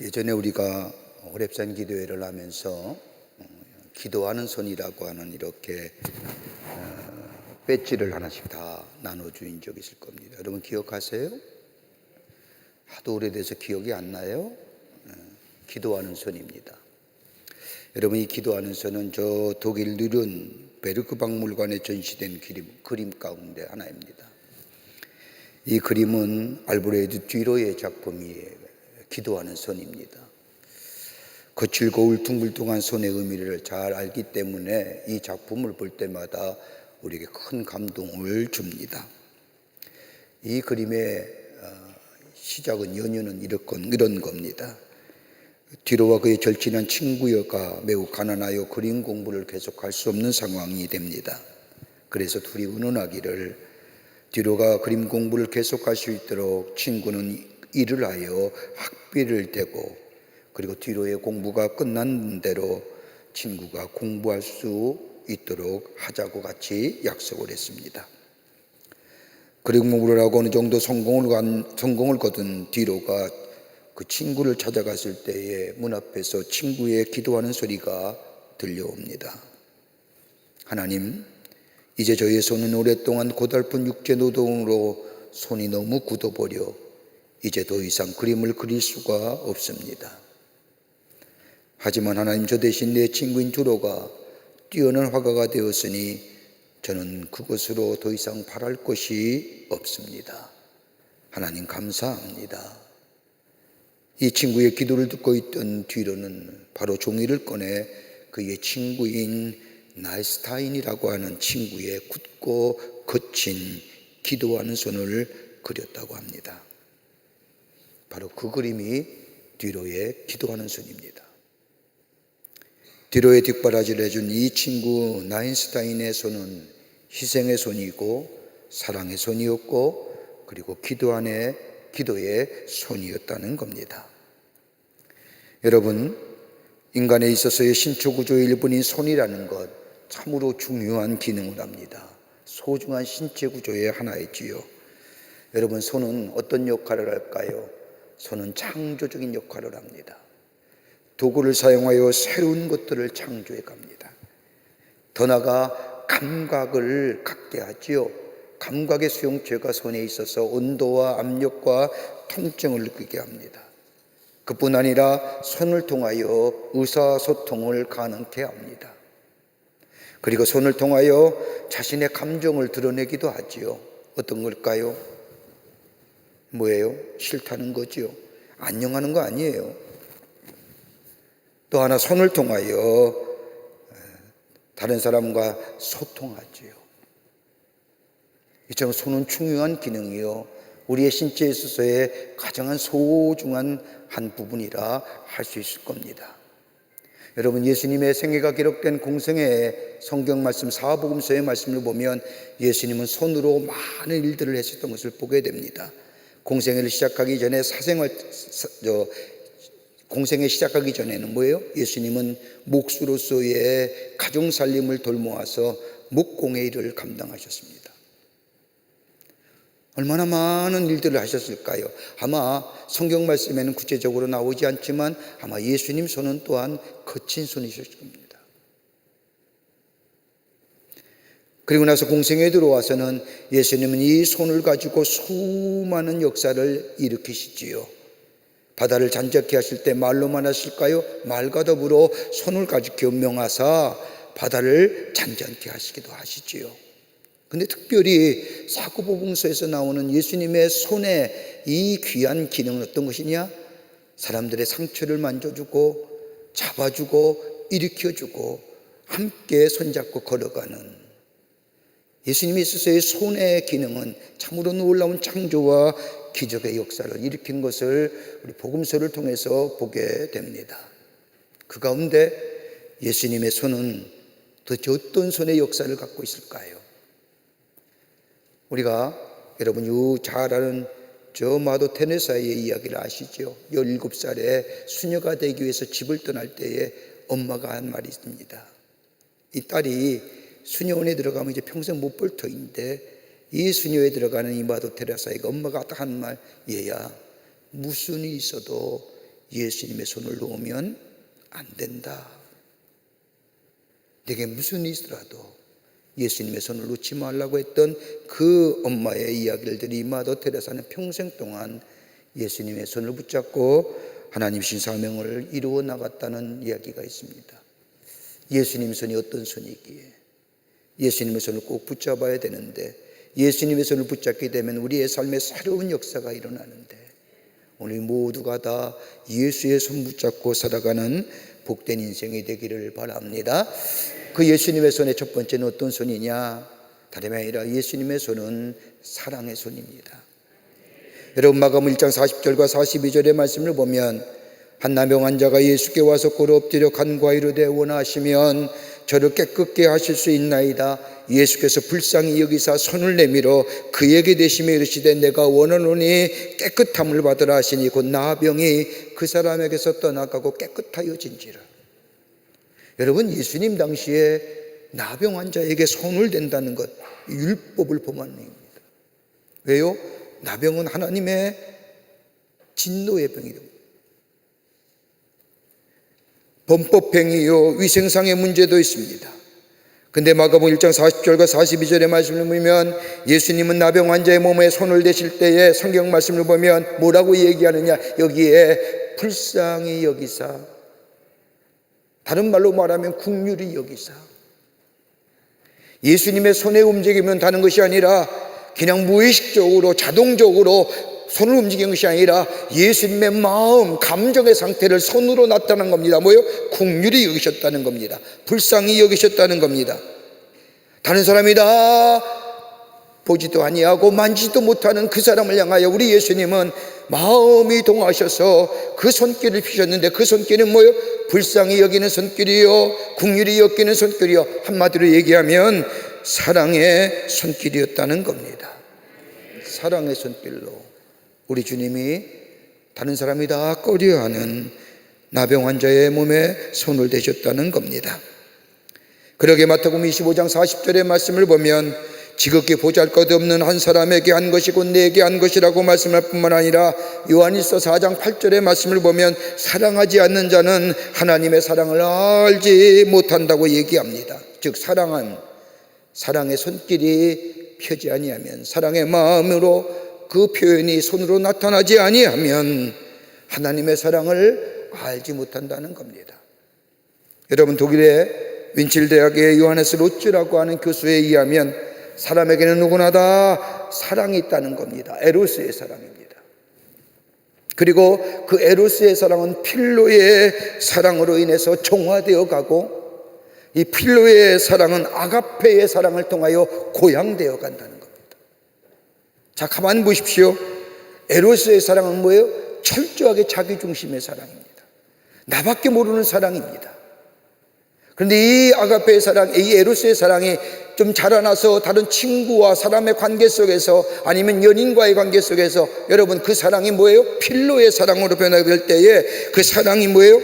예전에 우리가 호렙산 기도회를 하면서 기도하는 손이라고 하는 이렇게 배지를 하나씩 다 나눠주인 적이 있을 겁니다. 여러분 기억하세요? 하도 오래돼서 기억이 안 나요? 기도하는 손입니다. 여러분 이 기도하는 손은 저 독일 누른 베르크 박물관에 전시된 그림 가운데 하나입니다. 이 그림은 알브레드 뒤로의 작품이에요. 기도하는 손입니다. 거칠고 울퉁불퉁한 손의 의미를 잘 알기 때문에 이 작품을 볼 때마다 우리에게 큰 감동을 줍니다. 이 그림의 시작은 연유는 이런 겁니다. 뒤로와 그의 절친한 친구가 매우 가난하여 그림 공부를 계속할 수 없는 상황이 됩니다. 그래서 둘이 의논하기를 뒤로가 그림 공부를 계속할 수 있도록 친구는 일을 하여 학비를 대고 그리고 뒤로의 공부가 끝난 대로 친구가 공부할 수 있도록 하자고 같이 약속을 했습니다. 그림 공부를 하고 어느 정도 성공을 거둔 뒤로가 그 친구를 찾아갔을 때에 문 앞에서 친구의 기도하는 소리가 들려옵니다. 하나님, 이제 저의 손은 오랫동안 고달픈 육체 노동으로 손이 너무 굳어버려 이제 더 이상 그림을 그릴 수가 없습니다. 하지만 하나님, 저 대신 내 친구인 주로가 뛰어난 화가가 되었으니 저는 그것으로 더 이상 바랄 것이 없습니다. 하나님 감사합니다. 이 친구의 기도를 듣고 있던 뒤로는 바로 종이를 꺼내 그의 친구인 나이스타인이라고 하는 친구의 굳고 거친 기도하는 손을 그렸다고 합니다. 바로 그 그림이 뒤로의 기도하는 손입니다. 뒤로의 뒷바라지를 해준 이 친구 나인스타인의 손은 희생의 손이고 사랑의 손이었고 그리고 기도의 손이었다는 겁니다. 여러분, 인간에 있어서의 신체 구조의 일부인 손이라는 것 참으로 중요한 기능을 합니다. 소중한 신체 구조의 하나이지요. 여러분, 손은 어떤 역할을 할까요? 손은 창조적인 역할을 합니다. 도구를 사용하여 새로운 것들을 창조해 갑니다. 더 나아가 감각을 갖게 하지요. 감각의 수용체가 손에 있어서 온도와 압력과 통증을 느끼게 합니다. 그뿐 아니라 손을 통하여 의사소통을 가능케 합니다. 그리고 손을 통하여 자신의 감정을 드러내기도 하지요. 어떤 걸까요? 뭐예요? 싫다는 거지요. 안녕하는 거 아니에요. 또 하나, 손을 통하여 다른 사람과 소통하지요. 이처럼 손은 중요한 기능이요, 우리의 신체에 있어서의 가장 소중한 한 부분이라 할 수 있을 겁니다. 여러분, 예수님의 생애가 기록된 공생의 성경 말씀 사복음서의 말씀을 보면 예수님은 손으로 많은 일들을 하셨던 것을 보게 됩니다. 공생애를 시작하기 전에 공생애 시작하기 전에는 뭐예요? 예수님은 목수로서의 가정살림을 돌모아서 목공의 일을 감당하셨습니다. 얼마나 많은 일들을 하셨을까요? 아마 성경 말씀에는 구체적으로 나오지 않지만 아마 예수님 손은 또한 거친 손이셨을 겁니다. 그리고 나서 공생애에 들어와서는 예수님은 이 손을 가지고 수많은 역사를 일으키시지요. 바다를 잔잔케 하실 때 말로만 하실까요? 말과 더불어 손을 가지고 명하사 바다를 잔잔케 하시기도 하시지요. 근데 특별히 사도복음서에서 나오는 예수님의 손의 이 귀한 기능은 어떤 것이냐? 사람들의 상처를 만져주고 잡아주고 일으켜주고 함께 손잡고 걸어가는 예수님이 있어서의 손의 기능은 참으로 놀라운 창조와 기적의 역사를 일으킨 것을 우리 복음서를 통해서 보게 됩니다. 그 가운데 예수님의 손은 도대체 어떤 손의 역사를 갖고 있을까요? 우리가 여러분 잘 아는 저 마도 테레사의 이야기를 아시죠? 17살에 수녀가 되기 위해서 집을 떠날 때에 엄마가 한 말이 있습니다. 이 딸이 수녀원에 들어가면 이제 평생 못 볼 터인데 이 수녀에 들어가는 이 마도 테레사가 엄마가 딱 한 말, 얘야 무슨 일이 있어도 예수님의 손을 놓으면 안 된다. 내게 무슨 일이 있더라도 예수님의 손을 놓지 말라고 했던 그 엄마의 이야기를 들이 마더 테레사는 평생 동안 예수님의 손을 붙잡고 하나님 신사명을 이루어 나갔다는 이야기가 있습니다. 예수님의 손이 어떤 손이기에 예수님의 손을 꼭 붙잡아야 되는데, 예수님의 손을 붙잡게 되면 우리의 삶에 새로운 역사가 일어나는데, 오늘 모두가 다 예수의 손 붙잡고 살아가는 복된 인생이 되기를 바랍니다. 그 예수님의 손의 첫 번째는 어떤 손이냐? 다름이 아니라 예수님의 손은 사랑의 손입니다. 여러분, 마가복음 1장 40절과 42절의 말씀을 보면, 한 나병 환자가 예수께 와서 꿇어 엎드려 간구하 이르되 원하시면 저를 깨끗게 하실 수 있나이다. 예수께서 불쌍히 여기사 손을 내밀어 그에게 대시며 이르시되 내가 원하노니 깨끗함을 받으라 하시니 곧 나병이 그 사람에게서 떠나가고 깨끗하여진지라. 여러분, 예수님 당시에 나병 환자에게 손을 댄다는 것, 율법을 범한 행위입니다. 왜요? 나병은 하나님의 진노의 병이다. 범법행위요, 위생상의 문제도 있습니다. 근데 마가복음 1장 40절과 42절의 말씀을 보면 예수님은 나병 환자의 몸에 손을 대실 때에 성경 말씀을 보면 뭐라고 얘기하느냐? 여기에 불쌍히 여기사, 다른 말로 말하면 긍휼히 여기사, 예수님의 손의 움직임은 다른 것이 아니라 그냥 무의식적으로 자동적으로 손을 움직이는 것이 아니라 예수님의 마음, 감정의 상태를 손으로 나타난 겁니다. 뭐요? 긍휼히 여기셨다는 겁니다. 불쌍히 여기셨다는 겁니다. 다른 사람이 다 보지도 아니하고 만지도 못하는 그 사람을 향하여 우리 예수님은 마음이 동하셔서 그 손길을 피셨는데, 그 손길은 뭐요? 불쌍히 여기는 손길이요, 긍휼히 여기는 손길이요, 한마디로 얘기하면 사랑의 손길이었다는 겁니다. 사랑의 손길로 우리 주님이 다른 사람이 다 꺼려하는 나병 환자의 몸에 손을 대셨다는 겁니다. 그러게 마태복음 25장 40절의 말씀을 보면 지극히 보잘것없는 한 사람에게 한 것이 곧 내게 한 것이라고 말씀할 뿐만 아니라 요한일서 4장 8절의 말씀을 보면 사랑하지 않는 자는 하나님의 사랑을 알지 못한다고 얘기합니다. 즉 사랑의 손길이 펴지 아니하면, 사랑의 마음으로 그 표현이 손으로 나타나지 아니하면 하나님의 사랑을 알지 못한다는 겁니다. 여러분, 독일의 윈칠 대학의 요하네스 로츠라고 하는 교수에 의하면 사람에게는 누구나 다 사랑이 있다는 겁니다. 에로스의 사랑입니다. 그리고 그 에로스의 사랑은 필로의 사랑으로 인해서 정화되어 가고, 이 필로의 사랑은 아가페의 사랑을 통하여 고양되어 간다는 겁니다. 자, 가만히 보십시오. 에로스의 사랑은 뭐예요? 철저하게 자기중심의 사랑입니다. 나밖에 모르는 사랑입니다. 그런데 이 아가페의 사랑, 이 에로스의 사랑이 좀 자라나서 다른 친구와 사람의 관계 속에서, 아니면 연인과의 관계 속에서, 여러분, 그 사랑이 뭐예요? 필로의 사랑으로 변화될 때에 그 사랑이 뭐예요?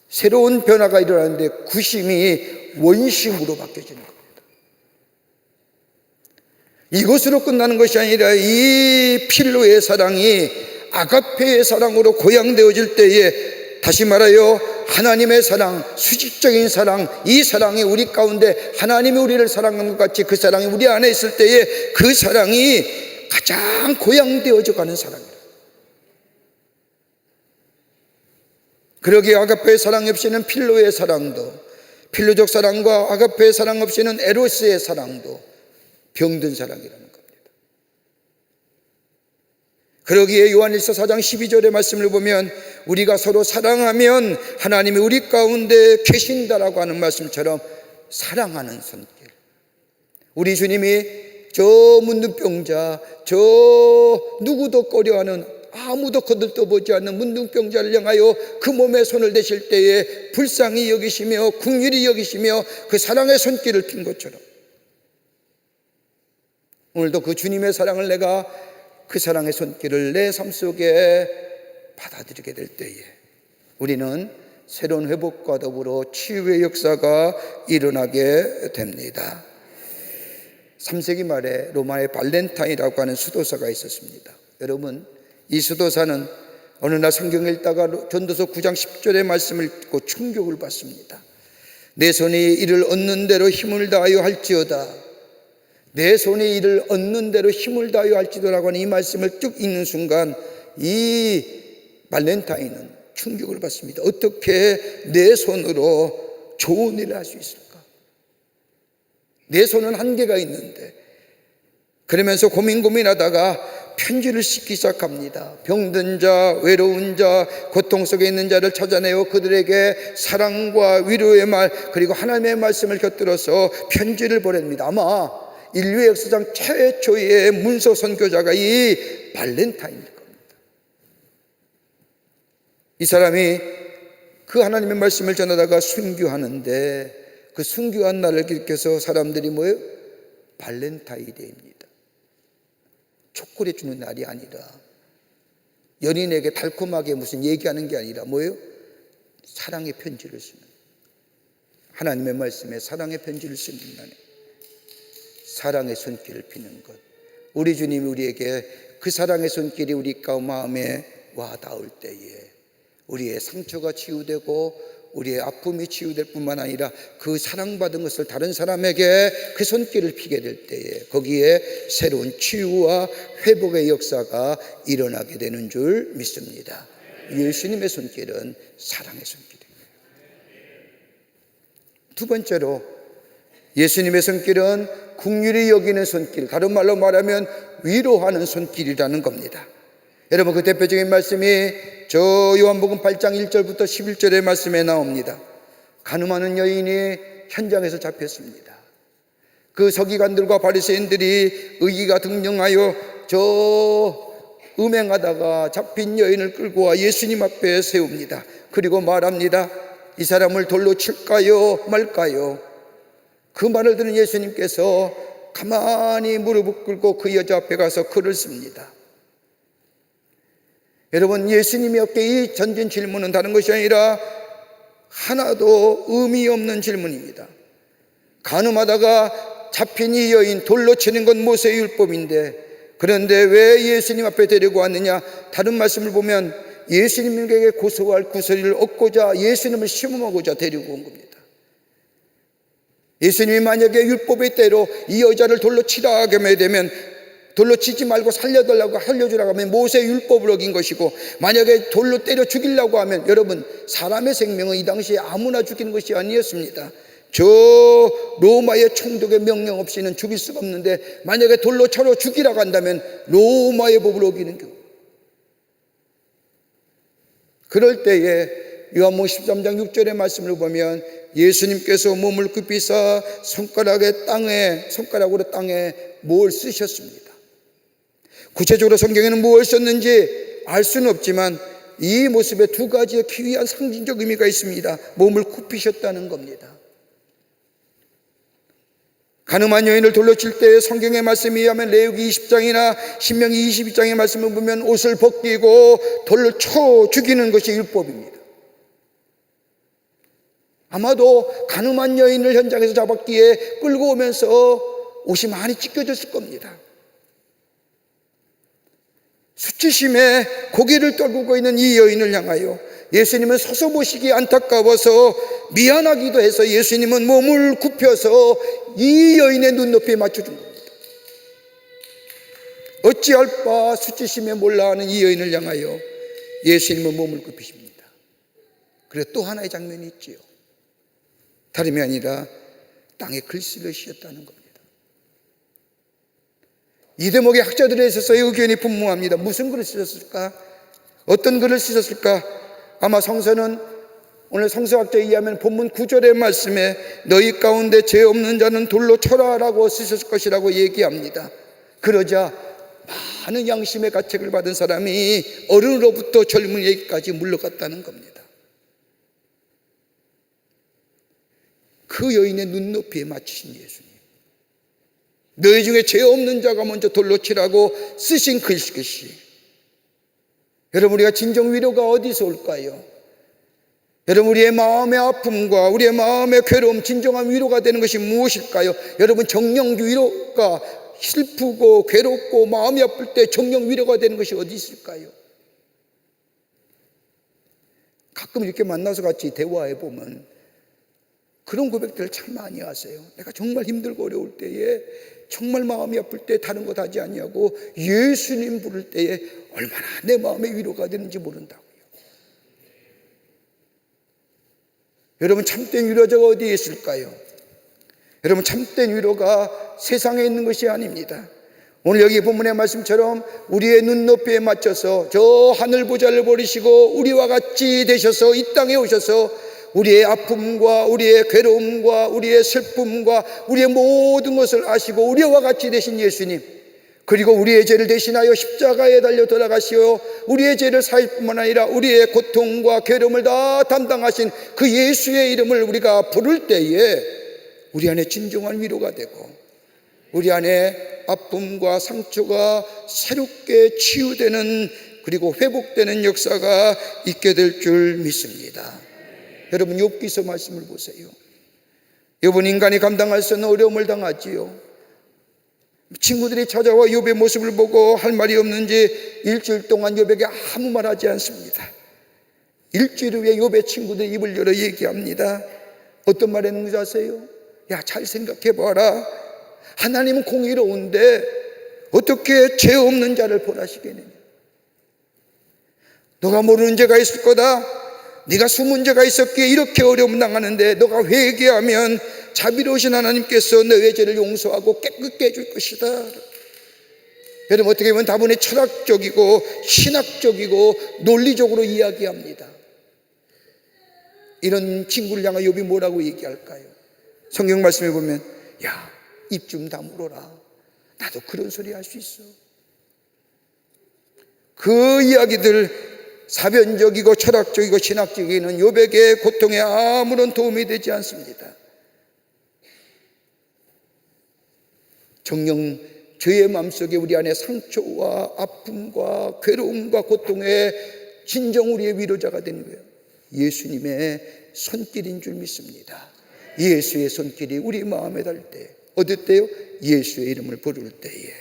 새로운 변화가 일어나는데 구심이 원심으로 바뀌어지는 겁니다. 이것으로 끝나는 것이 아니라 이 필로의 사랑이 아가페의 사랑으로 고양되어질 때에, 다시 말하여 하나님의 사랑, 수직적인 사랑, 이 사랑이 우리 가운데 하나님이 우리를 사랑하는 것 같이 그 사랑이 우리 안에 있을 때에 그 사랑이 가장 고양되어져 가는 사랑이다. 그러기에 아가페의 사랑 없이는 필로의 사랑도, 필로적 사랑과 아가페의 사랑 없이는 에로스의 사랑도 병든 사랑이라는 겁니다. 그러기에 요한일서 4장 12절의 말씀을 보면 우리가 서로 사랑하면 하나님이 우리 가운데 계신다라고 하는 말씀처럼 사랑하는 손길, 우리 주님이 저 문둥병자, 저 누구도 꺼려하는, 아무도 거들떠보지 않는 문둥병자를 향하여 그 몸에 손을 대실 때에 불쌍히 여기시며 긍휼히 여기시며 그 사랑의 손길을 핀 것처럼, 오늘도 그 주님의 사랑을 내가, 그 사랑의 손길을 내 삶 속에 받아들이게 될 때에 우리는 새로운 회복과 더불어 치유의 역사가 일어나게 됩니다. 3세기 말에 로마의 발렌타인이라고 하는 수도사가 있었습니다. 여러분, 이 수도사는 어느 날 성경 읽다가 전도서 9장 10절의 말씀을 읽고 충격을 받습니다. 내 손이 이를 얻는 대로 힘을 다하여 할지어다. 내 손이 이를 얻는 대로 힘을 다하여 할지어다라고 하는 이 말씀을 쭉 읽는 순간 이 발렌타인은 충격을 받습니다. 어떻게 내 손으로 좋은 일을 할 수 있을까? 내 손은 한계가 있는데. 그러면서 고민하다가 편지를 쓰기 시작합니다. 병든 자, 외로운 자, 고통 속에 있는 자를 찾아내어 그들에게 사랑과 위로의 말, 그리고 하나님의 말씀을 곁들여서 편지를 보냅니다. 아마 인류의 역사상 최초의 문서 선교자가 이 발렌타인일 겁니다. 이 사람이 그 하나님의 말씀을 전하다가 순교하는데, 그 순교한 날을 기억해서 사람들이 뭐예요? 발렌타인데이입니다. 초콜릿 주는 날이 아니라, 연인에게 달콤하게 무슨 얘기하는 게 아니라 뭐예요? 사랑의 편지를 쓰는, 하나님의 말씀에 사랑의 편지를 쓰는 날에 사랑의 손길을 피는 것. 우리 주님이 우리에게 그 사랑의 손길이 우리 마음에 와 닿을 때에 우리의 상처가 치유되고 우리의 아픔이 치유될 뿐만 아니라 그 사랑받은 것을 다른 사람에게 그 손길을 피게 될 때에 거기에 새로운 치유와 회복의 역사가 일어나게 되는 줄 믿습니다. 예수님의 손길은 사랑의 손길입니다. 두 번째로, 예수님의 손길은 긍휼히 여기는 손길, 다른 말로 말하면 위로하는 손길이라는 겁니다. 여러분, 그 대표적인 말씀이 저 요한복음 8장 1절부터 11절의 말씀에 나옵니다. 간음하는 여인이 현장에서 잡혔습니다. 그 서기관들과 바리새인들이 의기가 등등하여 저 음행하다가 잡힌 여인을 끌고 와 예수님 앞에 세웁니다. 그리고 말합니다. 이 사람을 돌로 칠까요 말까요? 그 말을 들은 예수님께서 가만히 무릎을 꿇고 그 여자 앞에 가서 글을 씁니다. 여러분, 예수님이 없게 이 던진 질문은 다른 것이 아니라 하나도 의미 없는 질문입니다. 간음하다가 잡힌 이 여인 돌로 치는 건 모세의 율법인데, 그런데 왜 예수님 앞에 데리고 왔느냐? 다른 말씀을 보면 예수님에게 고소할 구설을 얻고자, 예수님을 시험하고자 데리고 온 겁니다. 예수님이 만약에 율법의 때로 이 여자를 돌로 치라 하게 되면, 돌로 치지 말고 살려주라고 하면 모세의 율법을 어긴 것이고, 만약에 돌로 때려 죽이려고 하면, 여러분, 사람의 생명은 이 당시에 아무나 죽이는 것이 아니었습니다. 저 로마의 총독의 명령 없이는 죽일 수가 없는데, 만약에 돌로 쳐서 죽이라고 한다면 로마의 법을 어기는 경우. 그럴 때에 요한복음 13장 6절의 말씀을 보면 예수님께서 몸을 굽히사 손가락으로 땅에 뭘 쓰셨습니다. 구체적으로 성경에는 무엇을 썼는지 알 수는 없지만 이 모습에 두 가지의 기이한 상징적 의미가 있습니다. 몸을 굽히셨다는 겁니다. 간음한 여인을 돌로 칠 때 성경의 말씀에 의하면 레위기 20장이나 신명기 22장의 말씀을 보면 옷을 벗기고 돌로 쳐 죽이는 것이 율법입니다. 아마도 간음한 여인을 현장에서 잡았기에 끌고 오면서 옷이 많이 찢겨졌을 겁니다. 수치심에 고개를 떨구고 있는 이 여인을 향하여 예수님은 서서 보시기 안타까워서 미안하기도 해서 예수님은 몸을 굽혀서 이 여인의 눈높이에 맞춰준 겁니다. 어찌할 바 수치심에 몰라하는 이 여인을 향하여 예수님은 몸을 굽히십니다. 그리고 또 하나의 장면이 있지요. 다름이 아니라 땅에 글씨를 씌었다는 겁니다. 이 대목의 학자들에 있어서의 의견이 분분합니다. 무슨 글을 쓰셨을까? 어떤 글을 쓰셨을까? 아마 성서는, 오늘 성서학자에 의하면 본문 9절의 말씀에 너희 가운데 죄 없는 자는 돌로 쳐라 라고 쓰셨을 것이라고 얘기합니다. 그러자 많은 양심의 가책을 받은 사람이 어른으로부터 젊은이에게까지 물러갔다는 겁니다. 그 여인의 눈높이에 맞추신 예수님, 너희 중에 죄 없는 자가 먼저 돌로 치라고 쓰신 글씨. 여러분, 우리가 진정 위로가 어디서 올까요? 여러분, 우리의 마음의 아픔과 우리의 마음의 괴로움, 진정한 위로가 되는 것이 무엇일까요? 여러분, 정령 위로가, 슬프고 괴롭고 마음이 아플 때 정령 위로가 되는 것이 어디 있을까요? 가끔 이렇게 만나서 같이 대화해 보면 그런 고백들을 참 많이 하세요. 내가 정말 힘들고 어려울 때에, 정말 마음이 아플 때 다른 것 하지 아니하고 예수님 부를 때에 얼마나 내 마음의 위로가 되는지 모른다고요. 여러분, 참된 위로자가 어디에 있을까요? 여러분, 참된 위로가 세상에 있는 것이 아닙니다. 오늘 여기 본문의 말씀처럼 우리의 눈높이에 맞춰서 저 하늘 보좌를 버리시고 우리와 같이 되셔서 이 땅에 오셔서 우리의 아픔과 우리의 괴로움과 우리의 슬픔과 우리의 모든 것을 아시고 우리와 같이 되신 예수님, 그리고 우리의 죄를 대신하여 십자가에 달려 돌아가시어 우리의 죄를 사할 뿐만 아니라 우리의 고통과 괴로움을 다 담당하신 그 예수의 이름을 우리가 부를 때에 우리 안에 진정한 위로가 되고 우리 안에 아픔과 상처가 새롭게 치유되는, 그리고 회복되는 역사가 있게 될 줄 믿습니다. 여러분, 욥기서 말씀을 보세요. 욥은 인간이 감당할 수 없는 어려움을 당하지요. 친구들이 찾아와 욥의 모습을 보고 할 말이 없는지 일주일 동안 욥에게 아무 말 하지 않습니다. 일주일 후에 욥의 친구들이 입을 열어 얘기합니다. 어떤 말 했는지 아세요? 야, 잘 생각해봐라. 하나님은 공의로운데 어떻게 죄 없는 자를 벌하시겠느냐. 너가 모르는 죄가 있을 거다. 네가 숨은 죄가 있었기에 이렇게 어려움 당하는데 너가 회개하면 자비로우신 하나님께서 너의 죄를 용서하고 깨끗게 해줄 것이다. 여러분, 어떻게 보면 다분히 철학적이고 신학적이고 논리적으로 이야기합니다. 이런 친구를 향하여 욥이 뭐라고 얘기할까요? 성경 말씀에 보면, 야, 입 좀 다물어라. 나도 그런 소리 할 수 있어. 그 이야기들, 사변적이고 철학적이고 신학적이는 욥에게 고통에 아무런 도움이 되지 않습니다. 정녕 죄의 마음속에 우리 안에 상처와 아픔과 괴로움과 고통에 진정 우리의 위로자가 되는 거예요. 예수님의 손길인 줄 믿습니다. 예수의 손길이 우리 마음에 닿을 때, 어떨 때요? 예수의 이름을 부를 때에.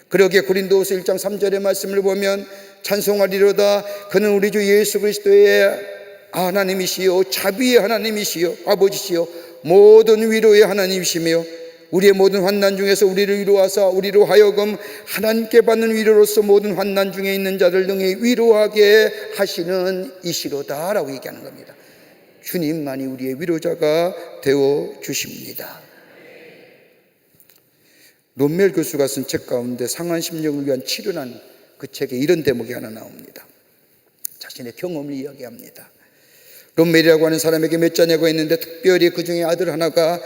그러기에 고린도후서 1장 3절의 말씀을 보면 찬송하리로다. 그는 우리 주 예수 그리스도의 하나님이시요 자비의 하나님이시요 아버지시요 모든 위로의 하나님이시며 우리의 모든 환난 중에서 우리를 위로하사 우리로 하여금 하나님께 받는 위로로서 모든 환난 중에 있는 자들 등이 위로하게 하시는 이시로다 라고 얘기하는 겁니다. 주님만이 우리의 위로자가 되어 주십니다. 롬멜 교수가 쓴 책 가운데 상한 심령을 위한 치료란 그 책에 이런 대목이 하나 나옵니다. 자신의 경험을 이야기합니다. 롬멜이라고 하는 사람에게 몇 자녀가 있는데 특별히 그 중에 아들 하나가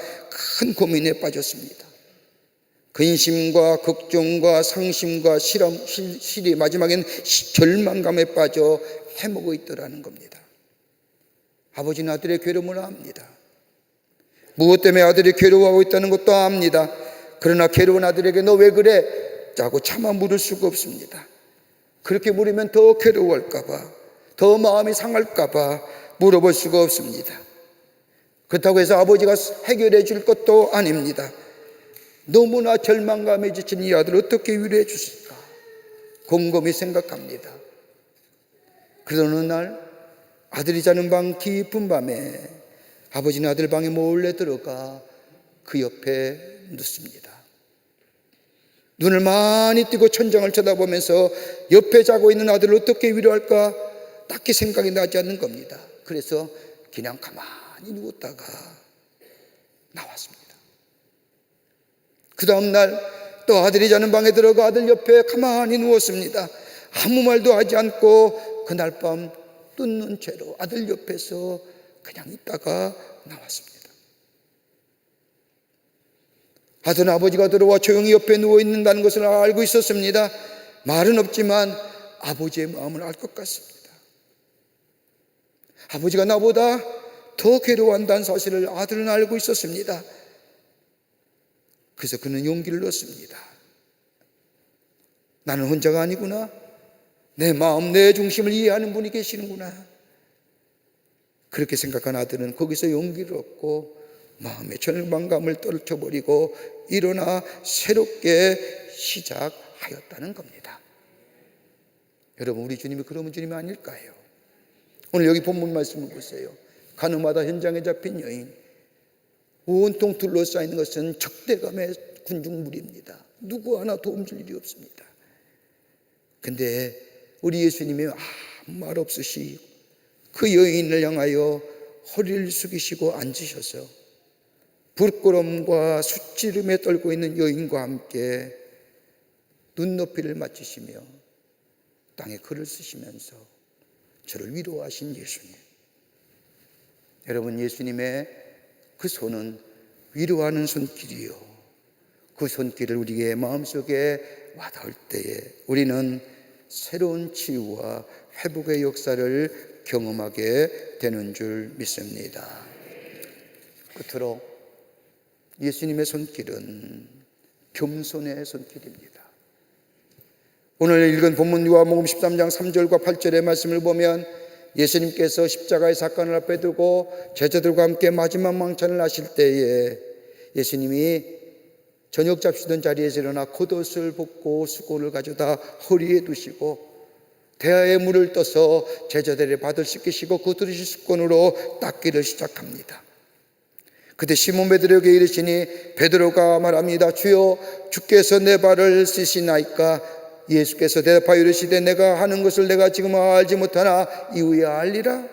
큰 고민에 빠졌습니다. 근심과 걱정과 상심과 실이 마지막엔 절망감에 빠져 해먹어 있더라는 겁니다. 아버지는 아들의 괴로움을 압니다. 무엇 때문에 아들이 괴로워하고 있다는 것도 압니다. 그러나 괴로운 아들에게 너 왜 그래? 라고 차마 물을 수가 없습니다. 그렇게 물으면 더 괴로워할까봐, 더 마음이 상할까봐 물어볼 수가 없습니다. 그렇다고 해서 아버지가 해결해 줄 것도 아닙니다. 너무나 절망감에 지친 이 아들을 어떻게 위로해 주실까 곰곰이 생각합니다. 그러던 어느 날 아들이 자는 방 깊은 밤에 아버지는 아들 방에 몰래 들어가 그 옆에 눕습니다. 눈을 많이 뜨고 천장을 쳐다보면서 옆에 자고 있는 아들을 어떻게 위로할까 딱히 생각이 나지 않는 겁니다. 그래서 그냥 가만히 누웠다가 나왔습니다. 그 다음날 또 아들이 자는 방에 들어가 아들 옆에 가만히 누웠습니다. 아무 말도 하지 않고 그날 밤 뜯는 채로 아들 옆에서 그냥 있다가 나왔습니다. 아들은 아버지가 들어와 조용히 옆에 누워있는다는 것을 알고 있었습니다. 말은 없지만 아버지의 마음을 알 것 같습니다. 아버지가 나보다 더 괴로워한다는 사실을 아들은 알고 있었습니다. 그래서 그는 용기를 얻습니다. 나는 혼자가 아니구나. 내 마음, 내 중심을 이해하는 분이 계시는구나. 그렇게 생각한 아들은 거기서 용기를 얻고 마음의 절망감을 떨쳐버리고 일어나 새롭게 시작하였다는 겁니다. 여러분, 우리 주님이 그런 주님이 아닐까요? 오늘 여기 본문 말씀을 보세요. 가늠하다 현장에 잡힌 여인, 온통 둘러싸이는 것은 적대감의 군중물입니다. 누구 하나 도움 줄 일이 없습니다. 근데 우리 예수님이 아무 말 없으시 그 여인을 향하여 허리를 숙이시고 앉으셔서 부끄러움과 수치름에 떨고 있는 여인과 함께 눈높이를 맞추시며 땅에 글을 쓰시면서 저를 위로하신 예수님. 여러분, 예수님의 그 손은 위로하는 손길이요, 그 손길을 우리의 마음속에 와닿을 때에 우리는 새로운 치유와 회복의 역사를 경험하게 되는 줄 믿습니다. 끝으로 예수님의 손길은 겸손의 손길입니다. 오늘 읽은 본문 요한복음 13장 3절과 8절의 말씀을 보면 예수님께서 십자가의 사건을 앞에 두고 제자들과 함께 마지막 망찬을 하실 때에 예수님이 저녁 잡수던 자리에서 일어나 겉옷을 벗고 수건을 가져다 허리에 두시고 대야에 물을 떠서 제자들의 발을 씻기시고 그 들으신 수건으로 닦기를 시작합니다. 그때 시몬 베드로에게 이르시니 베드로가 말합니다. 주여, 주께서 내 발을 씻으시나이까? 예수께서 대답하여 이르시되 내가 하는 것을 내가 지금 알지 못하나 이후에 알리라.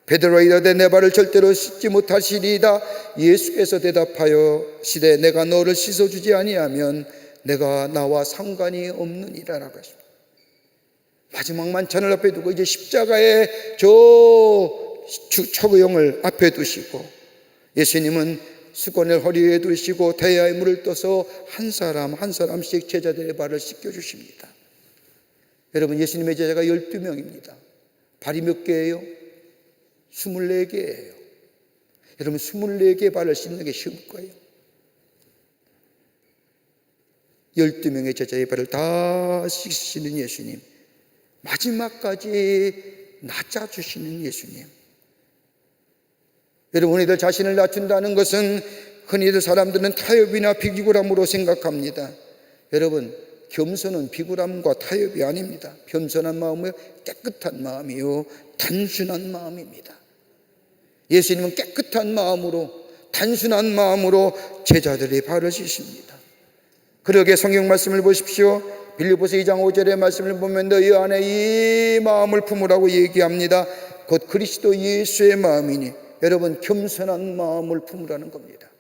베드로가 이르되 내 발을 절대로 씻지 못하시리이다. 예수께서 대답하여 시되 내가 너를 씻어주지 아니하면 내가 나와 상관이 없느니라라고 하십니다. 마지막 만찬을 앞에 두고 이제 십자가의 척의용을 앞에 두시고 예수님은 수건을 허리에 두시고 대야에 물을 떠서 한 사람 한 사람씩 제자들의 발을 씻겨주십니다. 여러분, 예수님의 제자가 12명입니다. 발이 몇 개예요? 24개예요. 여러분, 24개의 발을 씻는 게 쉬울까요? 12명의 제자의 발을 다 씻으시는 예수님, 마지막까지 낮아주시는 예수님. 여러분, 우리들 자신을 낮춘다는 것은 흔히들 사람들은 타협이나 비굴함으로 생각합니다. 여러분, 겸손은 비굴함과 타협이 아닙니다. 겸손한 마음은 깨끗한 마음이요, 단순한 마음입니다. 예수님은 깨끗한 마음으로, 단순한 마음으로 제자들의 발을 씻습니다. 그러게 성경 말씀을 보십시오. 빌립보서 2장 5절의 말씀을 보면 너희 안에 이 마음을 품으라고 얘기합니다. 곧 그리스도 예수의 마음이니. 여러분, 겸손한 마음을 품으라는 겁니다.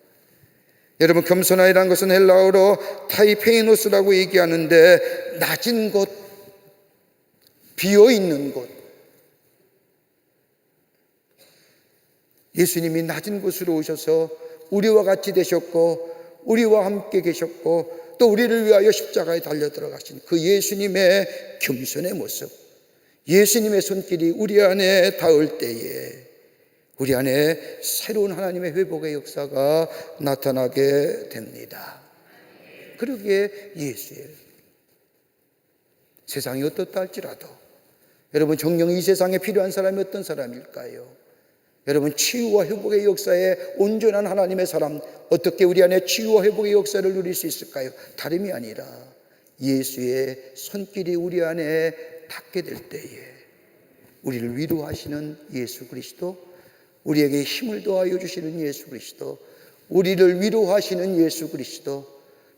여러분, 겸손하이라는 것은 헬라어로 타이페이노스라고 얘기하는데 낮은 곳, 비어있는 곳. 예수님이 낮은 곳으로 오셔서 우리와 같이 되셨고 우리와 함께 계셨고 또 우리를 위하여 십자가에 달려 들어가신 그 예수님의 겸손의 모습, 예수님의 손길이 우리 안에 닿을 때에 우리 안에 새로운 하나님의 회복의 역사가 나타나게 됩니다. 그러기에 예수예요. 세상이 어떻다 할지라도 여러분, 정녕 이 세상에 필요한 사람이 어떤 사람일까요? 여러분, 치유와 회복의 역사에 온전한 하나님의 사람, 어떻게 우리 안에 치유와 회복의 역사를 누릴 수 있을까요? 다름이 아니라 예수의 손길이 우리 안에 닿게 될 때에 우리를 위로하시는 예수 그리스도, 우리에게 힘을 더하여 주시는 예수 그리스도, 우리를 위로하시는 예수 그리스도,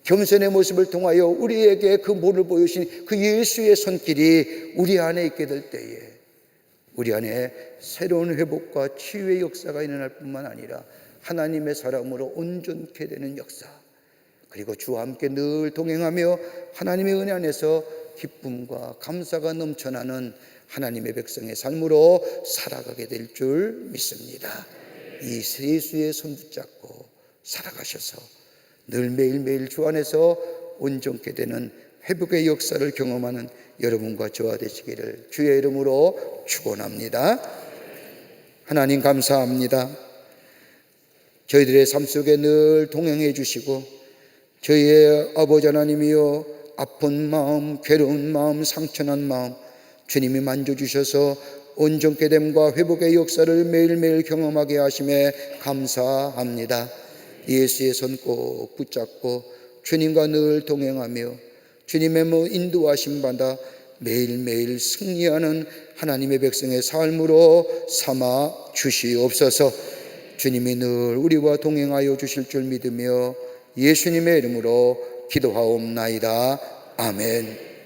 겸손의 모습을 통하여 우리에게 그 모를 보여주신 그 예수의 손길이 우리 안에 있게 될 때에 우리 안에 새로운 회복과 치유의 역사가 일어날 뿐만 아니라 하나님의 사람으로 온전케 되는 역사, 그리고 주와 함께 늘 동행하며 하나님의 은혜 안에서 기쁨과 감사가 넘쳐나는 하나님의 백성의 삶으로 살아가게 될 줄 믿습니다. 이 예수의 손 붙잡고 살아가셔서 늘 매일매일 주 안에서 온전케 되는 회복의 역사를 경험하는 여러분과 저와 되시기를 주의 이름으로 축원합니다. 하나님 감사합니다. 저희들의 삶 속에 늘 동행해 주시고 저희의 아버지 하나님이여, 아픈 마음, 괴로운 마음, 상처난 마음 주님이 만져주셔서 온전케 됨과 회복의 역사를 매일매일 경험하게 하심에 감사합니다. 예수의 손 꼭 붙잡고 주님과 늘 동행하며 주님의 인도하심 받아 매일매일 승리하는 하나님의 백성의 삶으로 삼아 주시옵소서. 주님이 늘 우리와 동행하여 주실 줄 믿으며 예수님의 이름으로 기도하옵나이다. 아멘.